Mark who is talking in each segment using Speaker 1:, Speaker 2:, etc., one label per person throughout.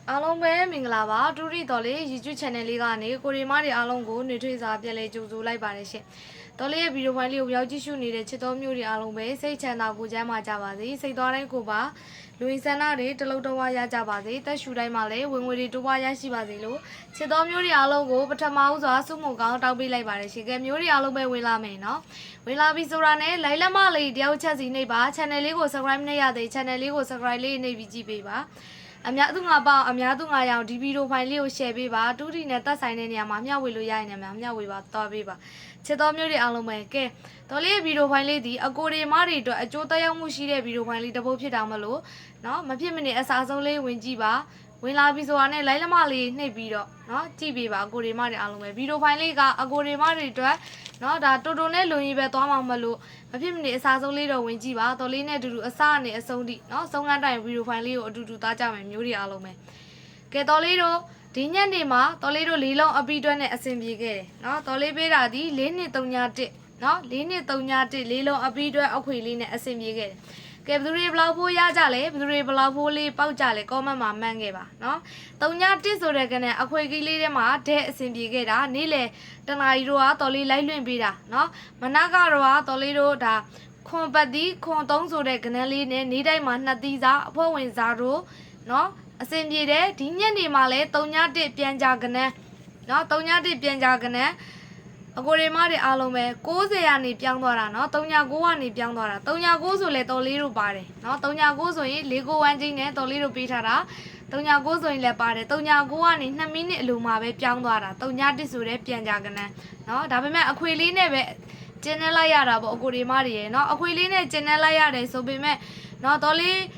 Speaker 1: အားလုံးပဲမင်္ဂလာပါတူရီတော်လေး YouTube channel လေးကနေကိုရီမားတွေအားလုံးကိုနေထွေးစာပြန်လဲကြိုဆိုလိုက်ပါတယ်ရှင်တော်လေးရဲ့ဗီဒီယိုဖိုင်လေးကိုရောက်ကြည့်ရှုနေတဲ့ချစ်တော်မျိုးတွေအားလုံးပဲစိတ်ချမ်းသာကိုကျမ်းမာကြပါစေစိတ်သွားတိုင်းကိုပါလူဝင်ဆန္ဒတွေတလုံးတော်ဝါရကြပါစေတက်ရှူတိုင်းမှာလည်းဝင်ငွေတွေတိုးပွားရရှိပါစေလို့ချစ်တော်မျိုးတွေအားလုံးကိုပထမဦးစွာဆုမွန်ကောင်းတောင်းပေးလိုက်ပါတယ်ရှင်ကဲမျိုးတွေအားလုံးပဲဝင်လာမယ်နော်ဝင်လာပြီဆိုတာနဲ့လိုက်လက်မလေးတယောက်ချက်စီနှိပ်ပါ channel လေးကို subscribe နှိပ်ရသေး channel လေးကို subscribe လေးနှိပ်ပြီးကြည့်ပေးပါအများသူငါပေါအများသူငါရောင်ဒီဗီဒီယိုဖိုင်လေးကို share ပေးပါတူတီနဲ့သက်ဆိုင်တဲ့နေရာမှာမျှဝေလို့ရရင်လည်းမျှဝေပါသွားပေးပါချစ်တော်မျိုးတွေအားလုံးပဲကဲတော်လေးဗီဒီယိုဖိုင်လေးဒီအကိုတွေမတွေအတွက်အကျိုးသက်ရောက်မှုရှိတဲ့ဗီဒီယိုဖိုင်လေးတစ်ပုဒ်ဖြစ်တာမလို့เนาะမဖြစ်မနေအစားဆုံးလေးဝင်ကြည့်ပါဝင်လာပြီဆိုတာနဲ့လိုက်လက်မလေးနှိပ်ပြီးတော့เนาะကြည့်ပေးပါအကိုတွေမတွေအားလုံးပဲဗီဒီယိုဖိုင်လေးကအကိုတွေမတွေအတွက်เนาะဒါတူတူနဲ့လုံကြီးပဲသွားမှာမလို့မဖြစ်မနေအစားဆုံးလေးတော့ဝင်ကြည့်ပါတော်လေးနဲ့အတူတူအစားနဲ့အဆုံးထိเนาะဆုံးကန်းတိုင်ဗီဒီယိုဖိုင်လေးကိုအတူတူသားကြမယ်မျိုးတွေအားလုံးပဲကဲတော်လေးတို့ဒီညနေမှာတော်လေးတို့လေးလုံးအပီးတွက်နဲ့အဆင်ပြေခဲ့တယ်เนาะတော်လေးပေးတာဒီ4231เนาะ4231လေးလုံးအပီးတွက်အခွေလေးနဲ့အဆင်ပြေခဲ့တယ်ကဲဘယ်သူတွေဘလောက်ဖိုးရကြလဲဘယ်သူတွေဘလောက်ဖိုးလေးပေါက်ကြလဲ comment မှာမှန်းခဲ့ပါเนาะ31ဆိုတဲ့ကနေအခွေကြီးလေးထဲမှာတဲ့အဆင်ပြေခဲ့တာနေ့လေတနာရီတို့ကတော်လေးလိုက်လွင့်ပေးတာเนาะမနက်ကတော့တော်လေးတို့ဒါခွန်ပတ်တီခွန်3ဆိုတဲ့ကနန်းလေးနဲ့နေ့တိုင်းမှာ2သီးစားအဖွဲ့ဝင်စားတို့เนาะအဆင်ပြေတယ်ဒီညနေမှာလဲ31ပြန်ကြကနန်းเนาะ31ပြန်ကြကနန်းအကိုရီမတွေအားလုံးပဲ60ကနေပြောင်းသွားတာเนาะ39ကနေပြောင်းသွားတာ39ဆိုလဲတော်လေးတို့ပါတယ်เนาะ39ဆိုရင်491ချင်းနဲ့တော်လေးတို့ပေးထားတာ39ဆိုရင်လည်းပါတယ်39ကနေ2မိနစ်အလိုမှာပဲပြောင်းသွားတာ31ဆိုတဲ့ပြန်ကြကနန်းเนาะဒါပေမဲ့အခွေလေးနဲ့ပဲကျင်းနေလိုက်ရတာပေါ့အကိုရီမတွေရေเนาะအခွေလေးနဲ့ကျင်းနေလိုက်ရတယ်ဆိုပေမဲ့เนาะတော်လေး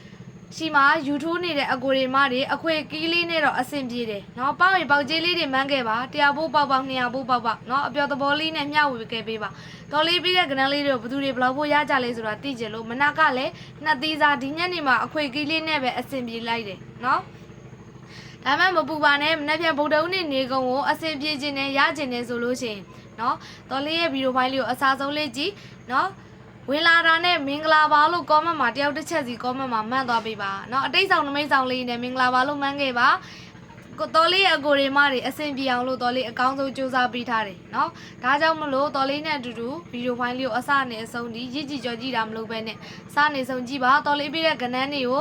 Speaker 1: ရှိမှာ YouTube နေတဲ့အကိုတွေမတွေအခွေကီးလေးနဲ့တော့အဆင်ပြေတယ်เนาะပေါက်ရင်ပေါက်ကြီးလေးတွေမှန်းခဲ့ပါ100ဘိုးပေါက်ပေါက်200ဘိုးပေါက်ပေါက်เนาะအပြော်သဘောလေးနဲ့မျှဝေခဲ့ပေးပါတော်လေးပြီးတဲ့ကနန်းလေးတွေဘယ်သူတွေဘလောက်ဖို့ရကြလဲဆိုတာသိကြလို့မနက်ကလည်း2သီးစားဒီညနေမှာအခွေကီးလေးနဲ့ပဲအဆင်ပြေလိုက်တယ်เนาะဒါမှမပူပါနဲ့မနေ့ပြန်ဗုဒ္ဓဦးနေ့နေကုံကိုအဆင်ပြေခြင်းနဲ့ရခြင်းနဲ့ဆိုလို့ရှိရင်เนาะတော်လေးရဲ့ဗီဒီယိုဖိုင်လေးကိုအစားဆုံးလေးကြည့်เนาะဝင်လာတာနဲ့မင်္ဂလာပါလို့ comment မှာတယောက်တစ်ချက်စီ comment မှာမှတ်သွားပေးပါเนาะအတိတ်ဆောင်နမိတ်ဆောင်လေးနဲ့မင်္ဂလာပါလို့မှန်းခဲ့ပါကိုတော်လေးအကိုတွေမတွေအဆင်ပြေအောင်လို့တော်လေးအကောင်းဆုံးစူးစမ်းပေးထားတယ်เนาะဒါကြောင့်မလို့တော်လေးနဲ့အတူတူဗီဒီယိုဖိုင်လေးကိုအစနဲ့အဆုံးဒီရည်ကြည်ကြော်ကြည့်တာမလုပ်ဘဲနဲ့စနေဆုံးကြည့်ပါတော်လေးပြတဲ့ကဏ္ဍတွေကို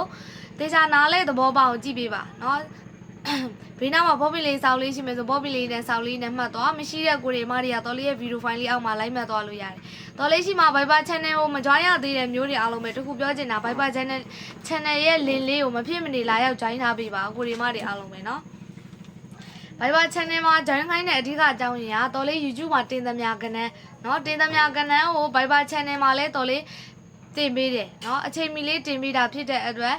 Speaker 1: တေချာနားလဲသဘောပေါက်အောင်ကြည့်ပေးပါเนาะဘေးနားမှာဘောပီလေးစောက်လေးရှိမယ်ဆိုဘောပီလေးနဲ့စောက်လေးနဲ့မှတ်သွားမရှိတဲ့ကိုတွေမတွေကတော်လေးရဲ့ဗီဒီယိုဖိုင်လေးအောက်မှာလိုက်မှတ်သွားလို့ရတယ်တော်လေးရှိမှာ Viber channel ကိုမကြွားရသေးတဲ့မျိုးတွေအားလုံးပဲတခုပြောချင်တာ Viber channel ရဲ့ link လေးကိုမဖြစ်မနေလာရောက် join ထားပေးပါကိုတွေမတွေအားလုံးပဲเนาะ Viber channel မှာ join ခိုင်းတဲ့အဓိကအကြောင်းရင်းကတော်လေး YouTube မှာတင်သမျှကဏ္ဍเนาะတင်သမျှကဏ္ဍကို Viber channel မှာလည်းတော်လေးတင်ပေးတယ်เนาะအချိန်မီလေးတင်ပေးတာဖြစ်တဲ့အတွက်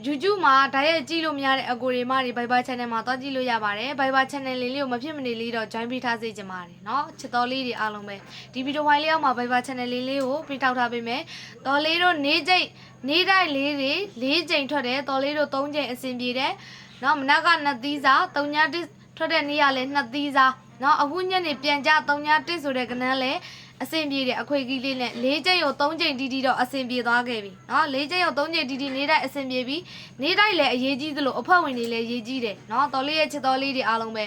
Speaker 1: YouTube မှာဓာတ်ရိုက်ကြည့်လို့မရတဲ့အကိုတွေမတွေ Viber channel မှာသွားကြည့်လို့ရပါတယ် Viber channel လေးကိုမဖြစ်မနေလေးတော့ join ပေးထားစေချင်ပါတယ်เนาะချစ်တော်လေးတွေအားလုံးပဲဒီဗီဒီယိုဖိုင်လေးအောက်မှာ Viber channel လေးကိုပြထောက်ထားပေးမယ်တော်လေးတို့နေ့တိုင်းလေးတွေ4ချိန်ထွက်တယ်တော်လေးတို့3ချိန်အဆင်ပြေတယ်เนาะမနက်က2သီးစား3ညထွက်တဲ့နေ့ကလည်း2သီးစားเนาะအခုညနေပြန်ကြ3ည1ဆိုတဲ့ကနန်းလည်းအဆင်ပြေတယ်အခွေကြီးလေးနဲ့4ချိန်ကို3ချိန်တီးတီးတော့အဆင်ပြေသွားခဲ့ပြီเนาะ4ချိန်ကို3ချိန်တီးတီးနေ့တိုင်းအဆင်ပြေပြီနေ့တိုင်းလည်းအရေးကြီးသလိုအဖွဲ့ဝင်တွေလည်းအရေးကြီးတယ်เนาะတော်လေးရဲ့ချစ်တော်လေးတွေအားလုံးပဲ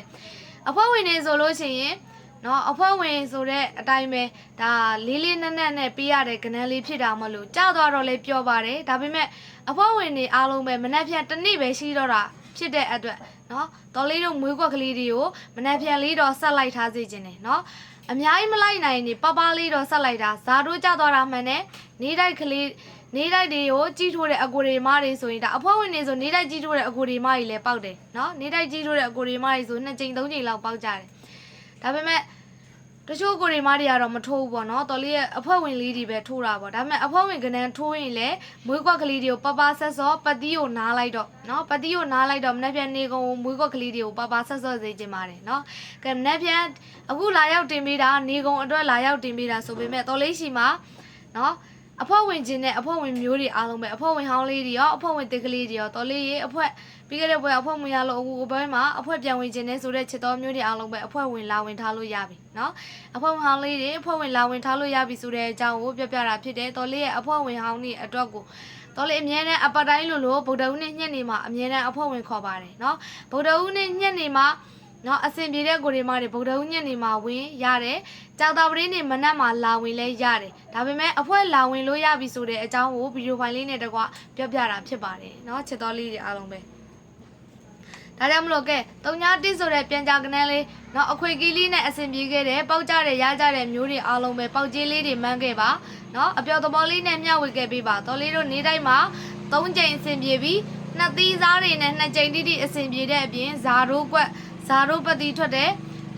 Speaker 1: အဖွဲ့ဝင်တွေဆိုလို့ရှိရင်เนาะအဖွဲ့ဝင်ဆိုတဲ့အတိုင်းပဲဒါလေးလေးနက်နက်နဲ့ပေးရတဲ့ကနန်းလေးဖြစ်တာမလို့ကြောက်သွားတော့လည်းပြောပါတယ်ဒါပေမဲ့အဖွဲ့ဝင်တွေအားလုံးပဲမနှက်ဖြန်တစ်နေ့ပဲရှိတော့တာဖြစ်တဲ့အတွက်เนาะတော်လေးတို့မွေးကွက်ကလေးတွေကိုမနှက်ဖြန်လေးတော့ဆက်လိုက်ထားစေခြင်းတယ်เนาะအများကြီးမလိုက်နိုင်နေပပလေးတော့ဆက်လိုက်တာဇာတို့ကြသွားတာမှန်တယ်နေတိုက်ကလေးနေတိုက်တွေကိုကြီးထိုးတဲ့အကိုတွေမတွေဆိုရင်ဒါအဖွဲ့ဝင်တွေဆိုနေတိုက်ကြီးထိုးတဲ့အကိုတွေမကြီးလည်းပေါက်တယ်เนาะနေတိုက်ကြီးထိုးတဲ့အကိုတွေမကြီးဆို2ချိန်3ချိန်လောက်ပေါက်ကြတယ်ဒါပေမဲ့တချို့ကိုတွေမတွေကတော့မထိုးဘူးပေါ့เนาะတော်လေးရဲ့အဖွဲ့ဝင်လေးတွေပဲထိုးတာပေါ့ဒါပေမဲ့အဖွဲ့ဝင်ကနန်းထိုးရင်လည်းမွေးကွက်ကလေးတွေကိုပဆက်စောပတ်တီးကိုနားလိုက်တော့เนาะပတ်တီးကိုနားလိုက်တော့မနေ့ပြန်နေကုန်မွေးကွက်ကလေးတွေကိုပဆက်စောစေချင်ပါတယ်เนาะကဲမနေ့ပြန်အခုလာရောက်တင်ပေးတာနေကုန်အတွက်လာရောက်တင်ပေးတာဆိုပေမဲ့တော်လေးရှိမှာเนาะအဖွဲ့ဝင်ချင်းနဲ့အဖွဲ့ဝင်မျိုးတွေအားလုံးပဲအဖွဲ့ဝင်ဟောင်းလေးတွေရောအဖွဲ့ဝင်တစ်ကလေးတွေရောတော်လေးရေအဖွဲ့ပြီးခဲ့တဲ့ဘွဲအဖွဲ့ဝင်ရလို့အခုဘွဲမှာအဖွဲ့ပြန်ဝင်ခြင်းနဲ့ဆိုတဲ့ချစ်တော်မျိုးတွေအားလုံးပဲအဖွဲ့ဝင်လာဝင်ထားလို့ရပြီเนาะအဖွဲ့ဝင်ဟောင်းလေးတွေအဖွဲ့ဝင်လာဝင်ထားလို့ရပြီဆိုတဲ့အကြောင်းကိုပြောပြတာဖြစ်တယ်တော်လေးရဲ့အဖွဲ့ဝင်ဟောင်းတွေအတွက်ကို တော်လေးအမြဲတမ်းအပတ်တိုင်းလို့ဗုဒ္ဓဦးနဲ့ညက်နေမှာအမြဲတမ်းအဖွဲ့ဝင်ခေါ်ပါတယ်နော်ဗုဒ္ဓဦးနဲ့ညက်နေမှာနော်အစဉ်ပြေတဲ့ကိုရီမတွေဗုဒ္ဓဦးညက်နေမှာဝင်ရတယ်ကြောက်တာပရင်းနေမနက်မှာလာဝင်လဲရတယ်ဒါပေမဲ့အဖွဲ့လာဝင်လို့ရပြီဆိုတဲ့အကြောင်းကိုဗီဒီယိုဖိုင်လေးနဲ့တကွပြောပြတာဖြစ်ပါတယ်နော်ချစ်တော်လေးတွေအားလုံးပဲဒါကြောင့်မလို့ကဲ3-1ဆိုတဲ့ပြန်ကြကနန်းလေးနော်အခွေကီးလေးနဲ့အစဉ်ပြေခဲ့တယ်ပေါက်ကြတယ်ရကြတယ်မျိုးတွေအားလုံးပဲပေါက်ကြီးလေးတွေမှန်းခဲ့ပါနော်အပျော်သဘောလေးနဲ့မျှဝေခဲ့ပေးပါတော်လေးတို့နေ့တိုင်းမှာ3ကြိမ်အစဉ်ပြေပြီးနှစ်သီးစားတွေနဲ့2ကြိမ်တိအစဉ်ပြေတဲ့အပြင်ဇာရိုးကွက်ဇာရိုးပတိထွက်တယ်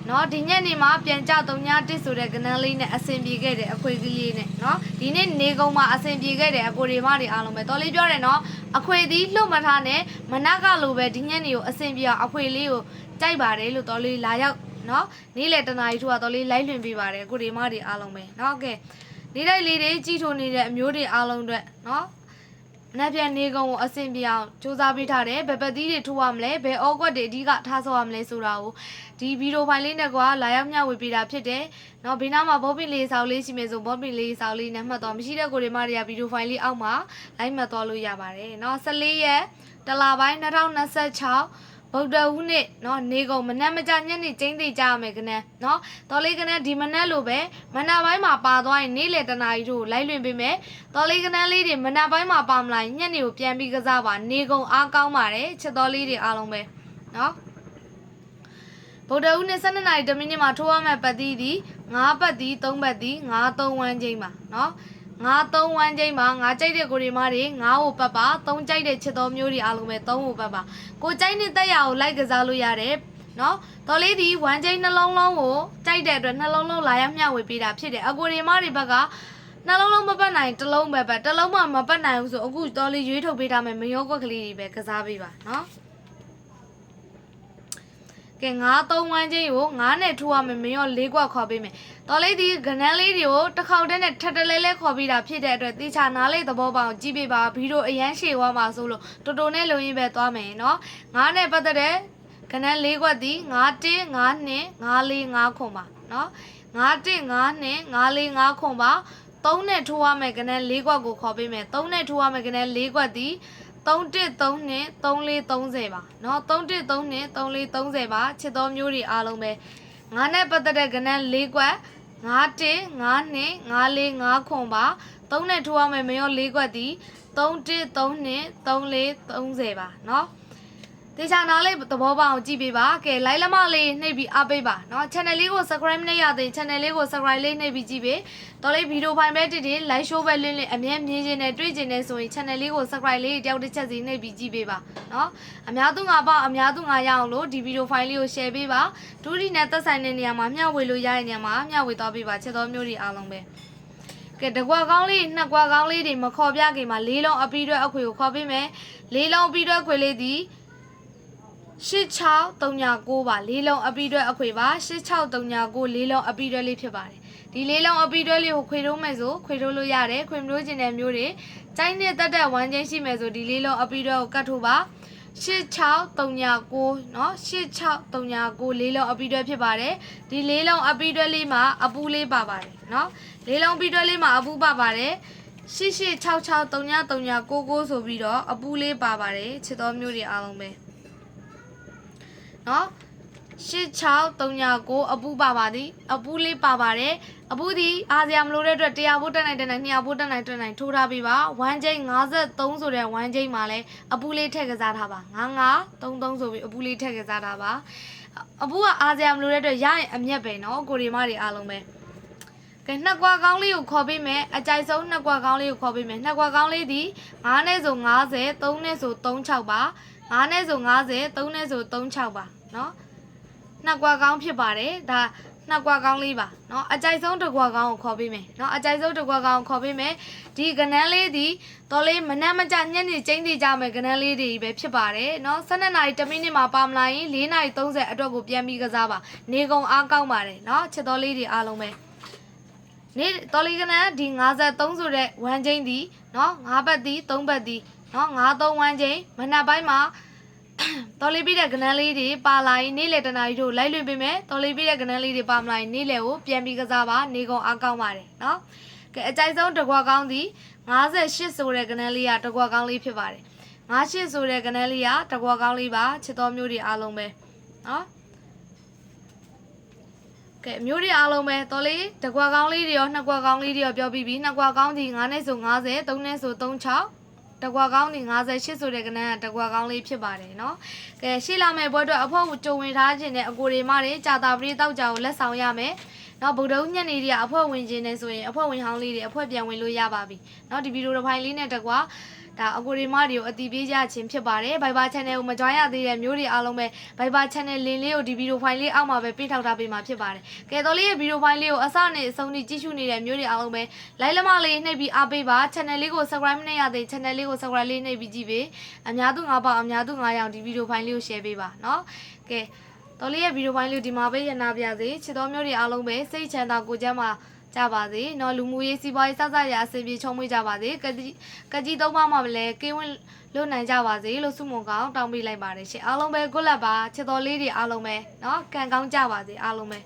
Speaker 1: နော်ဒီညနေမှာပြန်ကြ3-1ဆိုတဲ့ကနန်းလေးနဲ့အစဉ်ပြေခဲ့တယ်အခွေကီးလေးနဲ့နော်ဒီနေ့နေကုန်းမှာအစဉ်ပြေခဲ့တယ်အကိုတွေမတွေအားလုံးပဲတော်လေးပြောတယ်နော်အခွေသီးလှုပ်မထားနဲ့မနက်ကလိုပဲဒီညနေကိုအစဉ်ပြေအောင်အခွေလေးကိုကြိုက်ပါတယ်လို့တော်လေးလာရောက်နော်နေ့လေတနာရီထိုးတော်လေးလိုက်လွင်ပေးပါတယ်အကိုတွေမတွေအားလုံးပဲနော်ကဲနေ့တိုင်းလေးတွေကြီးထုံနေတဲ့အမျိုးတွေအားလုံးအတွက်နော်နက်ပြန်နေကုန်းကိုအဆင်ပြေအောင်စူးစမ်းပေးထားတယ်ဘယ်ပတ်သီးတွေထိုးရမလဲဘယ်အော့ကွက်တွေအဓိကထားဆော့ရမလဲဆိုတာကိုဒီဗီဒီယိုဖိုင်လေးနဲ့ကွာလာရောက်မျှဝေပေးတာဖြစ်တယ်เนาะဘေးနားမှာဘောပင်လေးဆောက်လေးရှိမယ်ဆိုဘောပင်လေးဆောက်လေးနဲ့မှတ်တော့မရှိတဲ့ကိုတွေမတွေကဗီဒီယိုဖိုင်လေးအောက်မှာလိုက်မှတ်သွားလို့ရပါတယ်เนาะ14ရက်တလပိုင်း2026ဗုဒ္ဓဟူးနေ့เนาะနေကုန်မနက်မကြညနေကျင်းသိကြရမယ်ခဏเนาะတော်လေးကနဒီမနက်လိုပဲမနက်ပိုင်းမှာပါသွားရင်နေ့လယ်တနာရီတို့လိုက်လွင်ပေးမယ်တော်လေးကနလေးတွေမနက်ပိုင်းမှာပါမလာညနေကိုပြန်ပြီးကစားပါနေကုန်အားကောင်းပါတယ်ချစ်တော်လေးတွေအားလုံးပဲเนาะဗုဒ္ဓဟူးနေ့12နာရီ10မိနစ်မှာထိုးရမယ့်ပတ်သီးသည်9ပတ်သီး3ပတ်သီး9-3ဝန်းချင်းပါเนาะ9-3ဝန်းချင်းမှာ9ကြိုက်တဲ့ကိုရီမတွေ9ကိုပတ်ပါ3ကြိုက်တဲ့ချစ်တော်မျိုးတွေအားလုံးပဲ3ကိုပတ်ပါကိုကြိုက်တဲ့တက်ရကိုလိုက်ကစားလို့ရတယ်နော်တော်လေးဒီဝမ်းချင်းနှလုံးလုံးကိုကြိုက်တဲ့အတွက်နှလုံးလုံးလာရမျှဝေပေးတာဖြစ်တယ်အကိုရီမတွေဘက်ကနှလုံးလုံးမပတ်နိုင်တစ်လုံးပဲတစ်လုံးမှမပတ်နိုင်ဘူးဆိုအခုတော်လေးရွေးထုတ်ပေးထားမယ်မယောကွက်ကလေးတွေပဲကစားပေးပါနော်ကဲ9-3ဝန်းချင်းကို9နဲ့ထိုးရမယ်မရော4ကွက်ခေါ်ပေးမယ်တော်လေးဒီကနန်းလေးတွေကိုတစ်ခေါက်တည်းနဲ့ထပ်တလဲလဲခေါ်ပေးတာဖြစ်တဲ့အတွက်တေချာနားလေးသဘောပေါက်ကြည့်ပေးပါဗီဒီယိုအရန်ရှည်သွားမှာဆိုလို့တော်တော်နဲ့လုံရင်းပဲသွားမယ်နော်9နဲ့ပတ်သက်တဲ့ကနန်း4ကွက်ဒီ9-1 9-2 9-4 9ခွန်ပါနော်9-1 9-2 9-4 9ခွန်ပါ3နဲ့ထိုးရမယ်ကနန်း4ကွက်ကိုခေါ်ပေးမယ်3နဲ့ထိုးရမယ်ကနန်း4ကွက်ဒီ3-1 3-2 3-4 30ပါเนาะ3-1 3-2 3-4 30ပါချစ်တော်မျိုးတွေအားလုံးပဲ9နဲ့ပတ်သက်တဲ့ကဏ္ဍ4ကွက်9-1 9-2 9-4 9ခွန်ပါ3နဲ့ထိုးရမယ်မရော4ကွက်ဒီ3-1 3-2 3-4 30ပါเนาะတေချာနားလေးသဘောပေါက်အောင်ကြည့်ပေးပါကဲလိုက်လက်မလေးနှိပ်ပြီးအားပေးပါเนาะ channel လေးကို subscribe နှိပ်ရသေး channel လေးကို subscribe လေးနှိပ်ပြီးကြည့်ပေးတော်လေးဗီဒီယိုဖိုင်ပဲတည် live show ပဲလင်းလင်းအမြဲမြင်ခြင်းနဲ့တွေ့ခြင်းနဲ့ဆိုရင် channel လေးကို subscribe လေးတယောက်တစ်ချက်စီနှိပ်ပြီးကြည့်ပေးပါเนาะအများသူငါပေါ့အများသူငါရအောင်လို့ဒီဗီဒီယိုဖိုင်လေးကို share ပေးပါဒူးဒီနဲ့သက်ဆိုင်တဲ့နေရာမှာမျှဝေလို့ရတဲ့နေရာမှာမျှဝေသွားပေးပါချစ်တော်မျိုးတွေအားလုံးပဲကဲတကွာကောင်းလေးနှစ်ကွာကောင်းလေးတွေမခေါ်ပြခင်မှာလေးလုံးအပီးတွဲအခွေကိုခေါ်ပေးမယ်လေးလုံးအပီးတွဲခွေလေးဒီ8639ပါလေးလုံးအပီးတွဲအခွေပါ8639လေးလုံးအပီးတွဲလေးဖြစ်ပါတယ်ဒီလေးလုံးအပီးတွဲလေးကိုခွေထိုးမယ်ဆိုခွေထိုးလို့ရတယ်ခွေမထိုးခြင်းတဲ့မျိုးတွေကျိုင်းနဲ့တက်ဝမ်းချင်းရှိမယ်ဆိုဒီလေးလုံးအပီးတွဲကိုကတ်ထိုးပါ8639เนาะ8639လေးလုံးအပီးတွဲဖြစ်ပါတယ်ဒီလေးလုံးအပီးတွဲလေးမှာအပူလေးပါပါတယ်เนาะလေးလုံးအပီးတွဲလေးမှာအပူပါပါတယ်88663939ဆိုပြီးတော့အပူလေးပါပါတယ်ချစ်တော်မျိုးတွေအားလုံးပဲနော်8639အပူပါပါသည်အပူလေးပါပါတယ်အပူဒီအားစရာမလိုတဲ့အတွက်100ဘို့တက်နိုင်200ဘို့တက်နိုင်ထိုးထားပေးပါ1ချိန်53ဆိုတဲ့1ချိန်မှာလဲအပူလေးထည့်ကစားထားပါ5533ဆိုပြီးအပူလေးထည့်ကစားထားပါအပူကအားစရာမလိုတဲ့အတွက်ရရင်အမျက်ပဲနော်ကိုရီမတွေအားလုံးပဲကဲနှစ်ကွာကောင်းလေးကိုခေါ်ပေးမယ်အကြိုက်ဆုံးနှစ်ကွာကောင်းလေးကိုခေါ်ပေးမယ်နှစ်ကွာကောင်းလေးဒီ9နဲ့ဆို50 3နဲ့ဆို36ပါ9နဲ့ဆို50 3နဲ့ဆို36ပါเนาะနှစ်ကွာကောင်းဖြစ်ပါတယ်ဒါနှစ်ကွာကောင်းလေးပါเนาะအကြိုက်ဆုံးတစ်ကွာကောင်းကိုခေါ်ပေးမယ်เนาะအကြိုက်ဆုံးတစ်ကွာကောင်းကိုခေါ်ပေးမယ်ဒီကနန်းလေးဒီတော်လေးမနက်မကြညနေကျင်းသေးကြမယ်ကနန်းလေးတွေပဲဖြစ်ပါတယ်เนาะ12နာရီ10မိနစ်မှာပါမလာရင်4နာရီ30အတွက်ကိုပြန်ပြီးကစားပါနေကုန်အားကောင်းပါတယ်เนาะချစ်တော်လေးတွေအားလုံးပဲနေတော်လေးကနန်းဒီ53ဆိုတဲ့1ချင်းဒီเนาะ5ပတ်ဒီ3ပတ်ဒီเนาะ53 1ချင်းမနက်ပိုင်းမှာတော်လေးပြတဲ့ကနန်းလေးတွေပါလာရင်နေ့လယ်တနာရီတို့လိုက်လွင်ပေးမယ်တော်လေးပြတဲ့ကနန်းလေးတွေပါမလာရင်နေ့လယ်ကိုပြန်ပြီးကစားပါနေကုန်အားကောင်းပါတယ်နော် ကဲအကြိုက်ဆုံးတကွာကောင်းသည်58ဆိုတဲ့ကနန်းလေးကတကွာကောင်းလေးဖြစ်ပါတယ်58ဆိုတဲ့ကနန်းလေးကတကွာကောင်းလေးပါချစ်တော်မျိုးတွေအားလုံးပဲနော်ကဲမျိုးတွေအားလုံးပဲတော်လေးတကွာကောင်းလေးတွေရောနှစ်ကွာကောင်းလေးတွေရောပြောပြီးပြီနှစ်ကွာကောင်းသည်9နဲ့ဆို50 3နဲ့ဆို36တကွာကောင်းဒီ58ဆိုတဲ့ကနန်းကတကွာကောင်းလေးဖြစ်ပါတယ်เนาะကဲရှေ့လာမယ့်ဘွဲအတွက်အဖို့ကြုံဝင်ထားခြင်းနဲ့အကိုတွေမတွေကြာတာပရိတောက်ကြကိုလက်ဆောင်ရမယ်เนาะဗုဒ္ဓဦးညနေတွေကအဖို့ဝင်ခြင်းနဲ့ဆိုရင်အဖို့ဝင်ဟောင်းလေးတွေအဖို့ပြန်ဝင်လို့ရပါပြီเนาะဒီဗီဒီယိုတစ်ပိုင်းလေးနဲ့တကွာဒါအကိုတွေမတွေကိုအတီးပေးကြခြင်းဖြစ်ပါတယ် Viber Channel ကိုမ join ရသေးတဲ့မျိုးတွေအားလုံးပဲ Viber Channel link လေးကိုဒီဗီဒီယိုဖိုင်လေးအောက်မှာပဲပေးထောက်ထားပေးမှာဖြစ်ပါတယ်ကဲတော်လေးရဲ့ဗီဒီယိုဖိုင်လေးကိုအစနဲ့အဆုံးထိကြည့်ရှုနေတဲ့မျိုးတွေအားလုံးပဲ like လက်မလေးနှိပ်ပြီးအားပေးပါ channel လေးကို subscribe မရသေး channel လေးကို subscribe လေးနှိပ်ပြီးကြည့်ပေးအများသူ9ပါအများသူ9ရောင်ဒီဗီဒီယိုဖိုင်လေးကို share ပေးပါเนาะကဲတော်လေးရဲ့ဗီဒီယိုဖိုင်လေးကိုဒီမှာပဲရနာပြစေချစ်တော်မျိုးတွေအားလုံးပဲစိတ်ချမ်းသာကိုယ်ကျန်းမာကြပါစေเนาะလူမှုရေးစီးပွားရေးစသဖြင့်အစီအပြေချုံမွေးကြပါစေကကြီးသုံးပါးမှာလည်းကင်းဝင်းလွတ်နိုင်ကြပါစေလို့ဆုမွန်ကောင်းတောင်းပေးလိုက်ပါတယ်ရှင်အားလုံးပဲ good luck ပါချစ်တော်လေးတွေအားလုံးပဲเนาะကံကောင်းကြပါစေအားလုံးပဲ